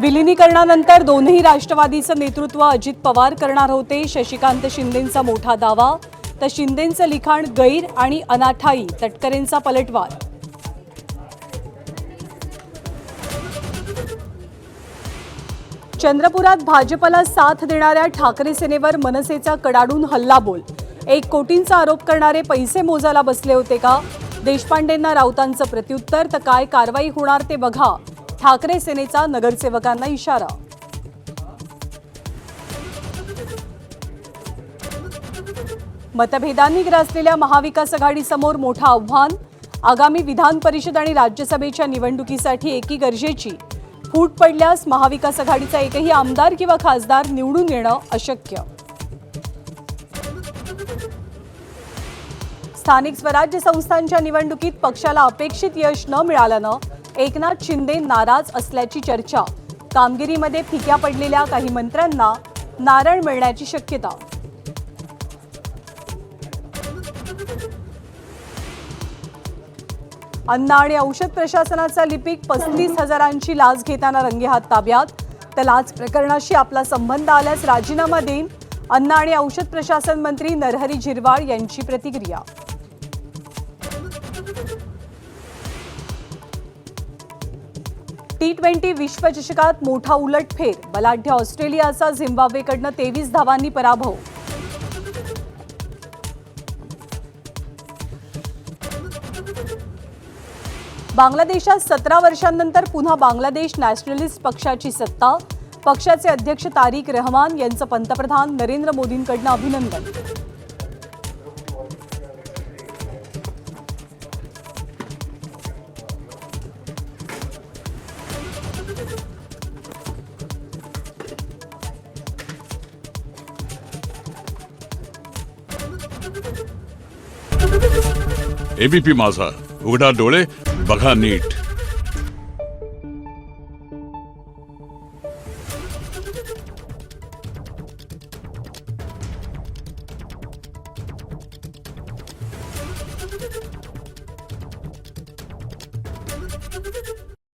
विलिनीकरणानंतर दोन्ही राष्ट्रवादीचं नेतृत्व अजित पवार करणार होते. शशिकांत शिंदेंचा मोठा दावा, तर शिंदेंचं लिखाण गैर आणि अनाठाई. तटकरेंचा पलटवार. चंद्रपुरात भाजपला साथ देणाऱ्या ठाकरे सेनेवर मनसेचा कडाडून हल्लाबोल. 1 कोटींचा आरोप करणारे पैसे मोजायला बसले होते का? देशपांडेंना राऊतांचं प्रत्युत्तर. तर काय कारवाई होणार ते बघा. ठाकरे सेनेचा नगरसेवकांना इशारा. मतभेदांनी ग्रासलेल्या महाविकास आघाडीसमोर मोठं आव्हान. आगामी विधान परिषद आणि राज्यसभेच्या निवडणुकीसाठी एकी गरजेची. फूट पडल्यास महाविकास आघाडीचा एकही आमदार किंवा खासदार निवडून येणं अशक्य. स्थानिक स्वराज्य संस्थांच्या निवडणुकीत पक्षाला अपेक्षित यश न मिळाल्यानं एकनाथ शिंदे नाराज असल्याची चर्चा. कामगिरीमध्ये फिक्या पडलेल्या काही मंत्र्यांना नारळ मिळण्याची शक्यता. अन्न आणि औषध प्रशासनाचा लिपिक 35,000ची लाच घेताना रंगेहात ताब्यात. तर लाच प्रकरणाशी आपला संबंध आल्यास राजीनामा देईन. अन्न आणि औषध प्रशासन मंत्री नरहरी झिरवाळ यांची प्रतिक्रिया. T20 विश्वचषकात मोठा उलटफेर. बलाढ्य ऑस्ट्रेलियाचा झिम्बाब्वेकडनं 23 धावांनी पराभव. बांगलादेशात 17 वर्षांनंतर पुन्हा बांगलादेश नॅशनलिस्ट पक्षाची सत्ता. पक्षाचे अध्यक्ष तारिक रहमान यांचं पंतप्रधान नरेंद्र मोदींकडनं अभिनंदन. एबीपी माझा, उघडा डोळे बघा नीट.